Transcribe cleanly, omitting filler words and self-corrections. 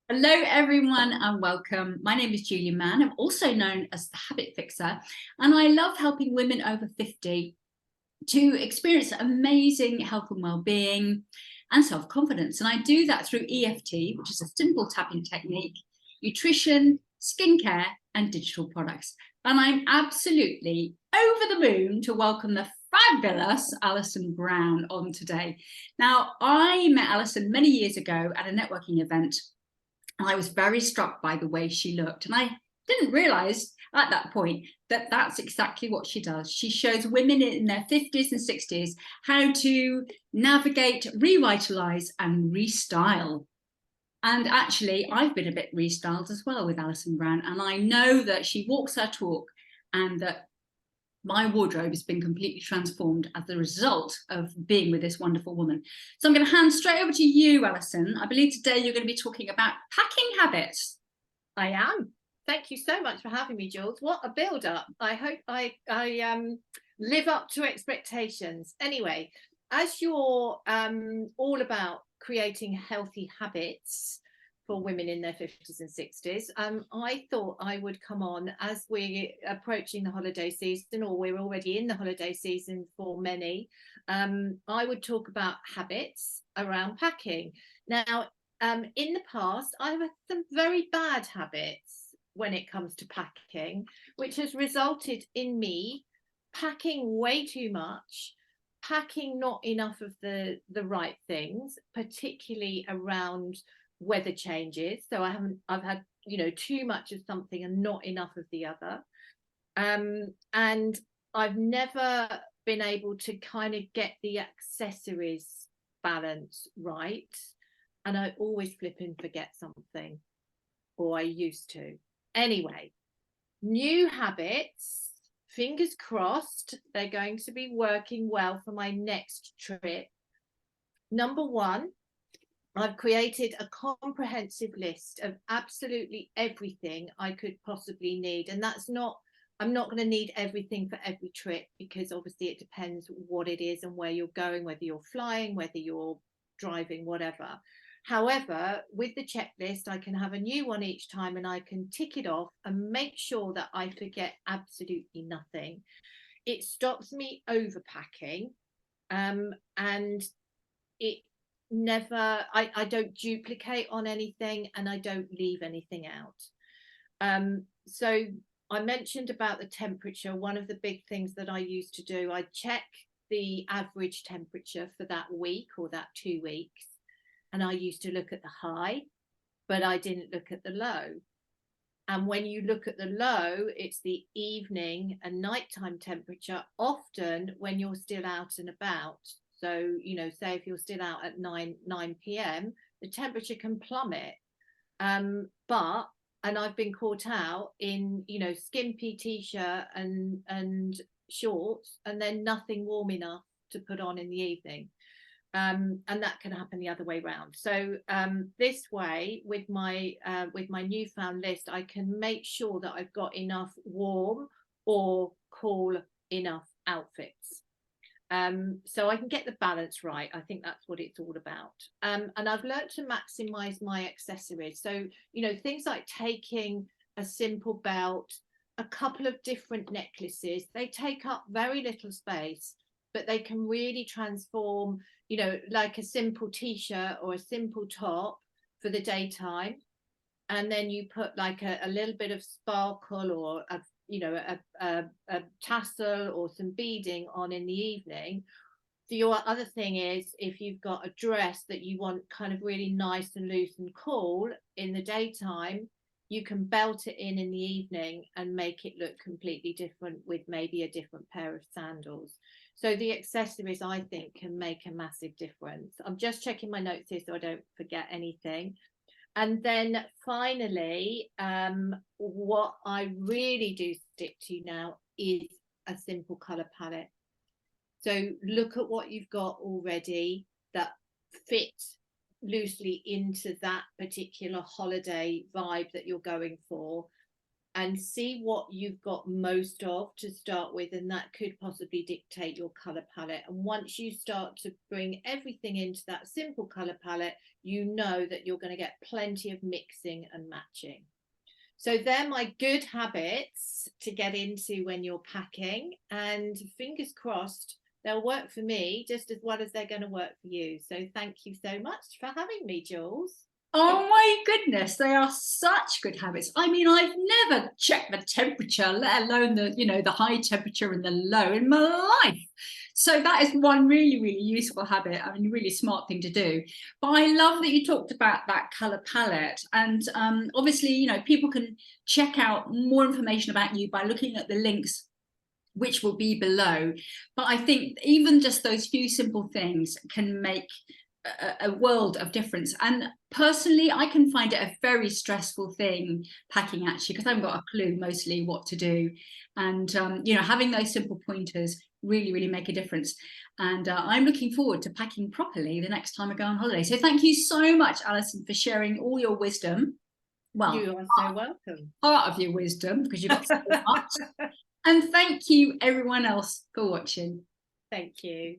Hello, everyone, and welcome. My name is Julie Mann. I'm also known as the Habit Fixer, and I love helping women over 50 to experience amazing health and well-being and self-confidence. And I do that through EFT, which is a simple tapping technique, nutrition, skincare, and digital products. And I'm absolutely over the moon to welcome the fabulous Alison Brown on today. Now, I met Alison many years ago at a networking event. And I was very struck by the way she looked. And I didn't realize at that point that that's exactly what she does. She shows women in their 50s and 60s how to navigate, revitalize, and restyle. And actually, I've been a bit restyled as well with Alison Brown. And I know that she walks her talk and that my wardrobe has been completely transformed as the result of being with this wonderful woman. So I'm going to hand straight over to you, Alison. I believe today you're going to be talking about packing habits. I am. Thank you so much for having me, Jules. What a build-up. I hope I live up to expectations. Anyway, as you're all about creating healthy habits for women in their 50s and 60s, I thought I would come on as we're approaching the holiday season, or we're already in the holiday season for many. I would talk about habits around packing. Now, in the past, I've had some very bad habits when it comes to packing, which has resulted in me packing way too much, packing not enough of the right things, particularly around weather changes. So I've had too much of something and not enough of the other. And I've never been able to kind of get the accessories balance right. And I always flip and forget something, or I used to. Anyway, new habits, fingers crossed, they're going to be working well for my next trip. Number one, I've created a comprehensive list of absolutely everything I could possibly need. And I'm not going to need everything for every trip, because obviously it depends what it is and where you're going, whether you're flying, whether you're driving, whatever. However, with the checklist, I can have a new one each time, and I can tick it off and make sure that I forget absolutely nothing. It stops me overpacking, and it I don't duplicate on anything, and I don't leave anything out. So I mentioned about the temperature. One of the big things that I used to do, I check the average temperature for that week or that 2 weeks. And I used to look at the high, but I didn't look at the low. And when you look at the low, it's the evening and nighttime temperature, often when you're still out and about. So, say if you're still out at 9 p.m., the temperature can plummet. And I've been caught out in, skimpy t-shirt and shorts, and then nothing warm enough to put on in the evening. And that can happen the other way around. So this way, with my newfound list, I can make sure that I've got enough warm or cool enough outfits. So I can get the balance right. I think that's what it's all about. And I've learned to maximize my accessories. So, things like taking a simple belt, a couple of different necklaces, they take up very little space, but they can really transform, like a simple t-shirt or a simple top for the daytime. And then you put like a little bit of sparkle or a tassel or some beading on in the evening. The other thing is, if you've got a dress that you want kind of really nice and loose and cool in the daytime, you can belt it in the evening and make it look completely different with maybe a different pair of sandals. So the accessories, I think, can make a massive difference. I'm just checking my notes here so I don't forget anything. And then finally, what I really do stick to now is a simple color palette. So look at what you've got already that fit loosely into that particular holiday vibe that you're going for, and see what you've got most of to start with, and that could possibly dictate your color palette. And once you start to bring everything into that simple color palette, you know that you're going to get plenty of mixing and matching. So they're my good habits to get into when you're packing, and fingers crossed they'll work for me just as well as they're going to work for you. So thank you so much for having me, Jules. Oh my goodness, they are such good habits. I mean, I've never checked the temperature, let alone the, you know, the high temperature and the low in my life. So that is one really, really useful habit. I mean, really smart thing to do. But I love that you talked about that color palette. And obviously, you know, people can check out more information about you by looking at the links which will be below. But I think even just those few simple things can make a world of difference. And personally, I can find it a very stressful thing packing, actually, because I haven't got a clue mostly what to do. And you know, having those simple pointers really, really make a difference. And I'm looking forward to packing properly the next time I go on holiday. So thank you so much, Alison, for sharing all your wisdom. Well, you are so welcome. Part of your wisdom, because you've got so much. And thank you everyone else for watching. Thank you.